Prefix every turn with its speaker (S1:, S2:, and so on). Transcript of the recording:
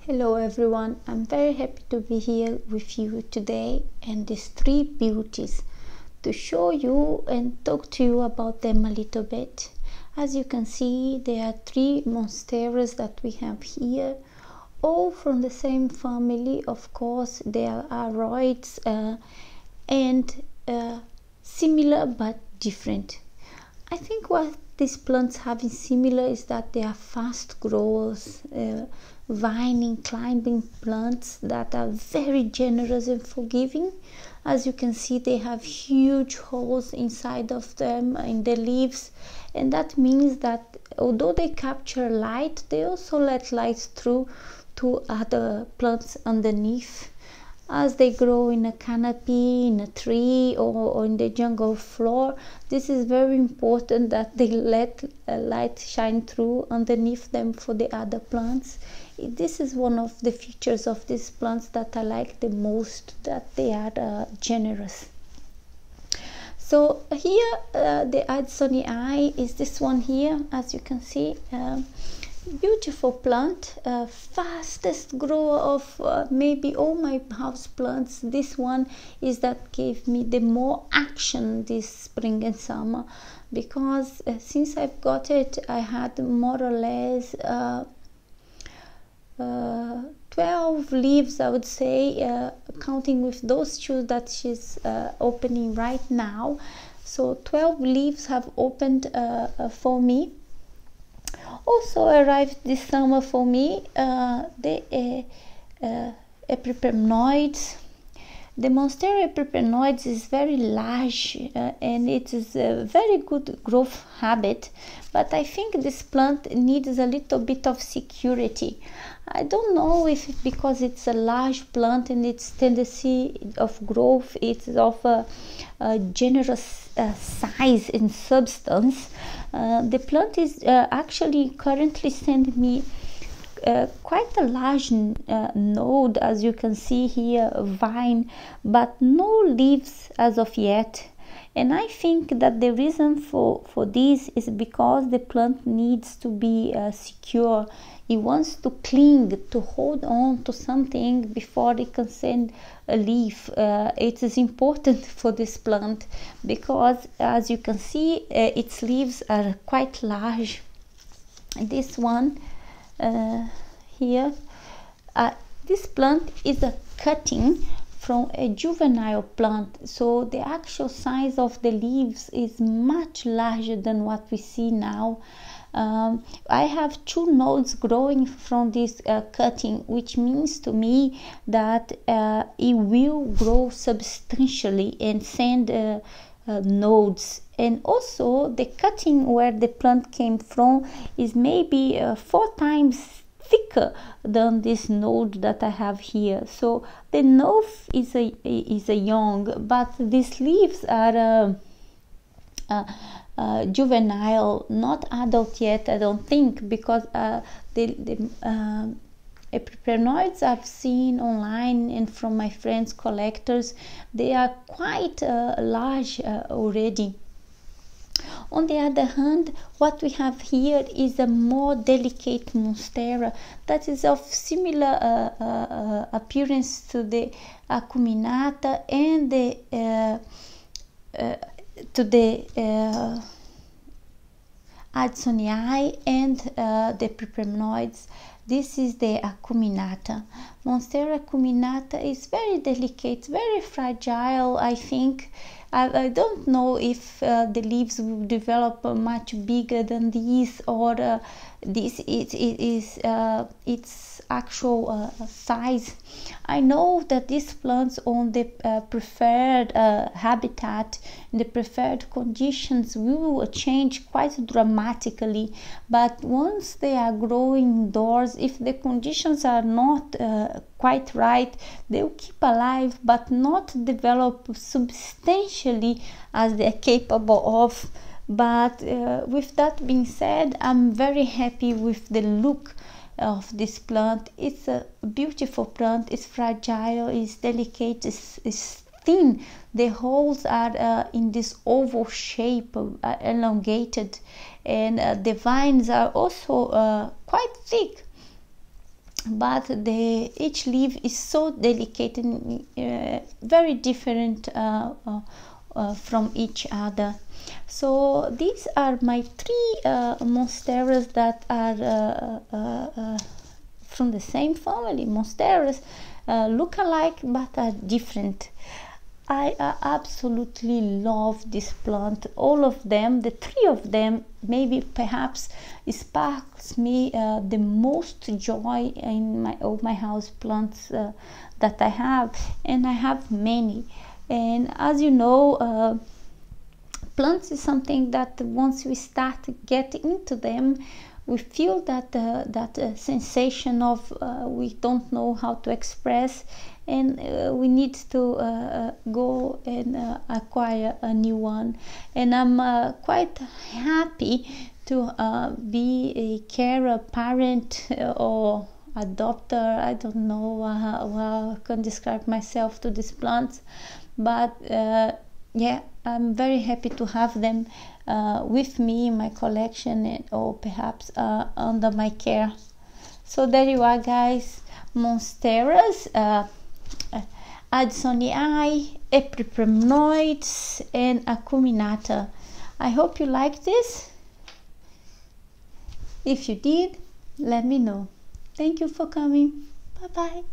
S1: Hello everyone, I'm very happy to be here with you today and these three beauties to show you and talk to you about them a little bit. As you can see, there are three monsteras that we have here, all from the same family. Of course, they are aroids and similar but different. I think what these plants have in similar is that they are fast growers, vining, climbing plants that are very generous and forgiving. As you can see, they have huge holes inside of them in the leaves, and that means that although they capture light, they also let light through to other plants underneath. As they grow in a canopy, in a tree, or in the jungle floor, this is very important that they let light shine through underneath them for the other plants. This is one of the features of these plants that I like the most, that they are generous. So here the Adansonii is this one here, as you can see. Beautiful plant, fastest grower of maybe all my house plants. This one is that gave me the more action this spring and summer, because since I've got it, I had more or less 12 leaves, I would say, counting with those two that she's opening right now. So 12 leaves have opened for me. Also arrived this summer for me the Epipremnoides. The Monstera Epipremnoides is very large and it is a very good growth habit, but I think this plant needs a little bit of security. I don't know if it's because it's a large plant and its tendency of growth is of a generous size and substance. The plant is actually currently sending me quite a large node, as you can see here, vine, but no leaves as of yet. And I think that the reason for this is because the plant needs to be secure. It wants to cling, to hold on to something before it can send a leaf. It is important for this plant because, as you can see, its leaves are quite large. This one here, this plant is a cutting from a juvenile plant, so the actual size of the leaves is much larger than what we see now. I have two nodes growing from this cutting, which means to me that it will grow substantially and send nodes. And also the cutting where the plant came from is maybe 4 times thicker than this node that I have here. So the node is a young, but these leaves are juvenile, not adult yet, I don't think, because the Epipremnoides I've seen online and from my friends collectors, they are quite large already. On the other hand, what we have here is a more delicate monstera that is of similar appearance to the Acuminata and to the Adansonii and the Epipremnoides. This is the Acuminata. Monstera Acuminata is very delicate, very fragile. I think I don't know if the leaves will develop much bigger than these, or this is its actual size. I know that these plants on the preferred habitat, in the preferred conditions, will change quite dramatically, but once they are growing indoors, if the conditions are not quite right, they will keep alive but not develop substantially as they are capable of. But with that being said, I'm very happy with the look of this plant. It's a beautiful plant. It's fragile, it's delicate, it's thin. The holes are in this oval shape, elongated, and the vines are also quite thick. but each leaf is so delicate and very different from each other. So these are my 3 monsteras that are from the same family. Monsteras look alike but are different. I absolutely love this plant, all of them. The 3 of them maybe perhaps sparks me the most joy in all my house plants that I have, and I have many. And as you know, plants is something that once we start to get into them, we feel that sensation of we don't know how to express, and we need to go and acquire a new one. And I'm quite happy to be a carer, parent, or adopter. I don't know how I can describe myself to these plants, but yeah, I'm very happy to have them with me in my collection, or perhaps under my care. So there you are, guys. Monsteras, Adansonii, Epipremnoides, and Acuminata. I hope you like this. If you did, let me know. Thank you for coming. Bye bye.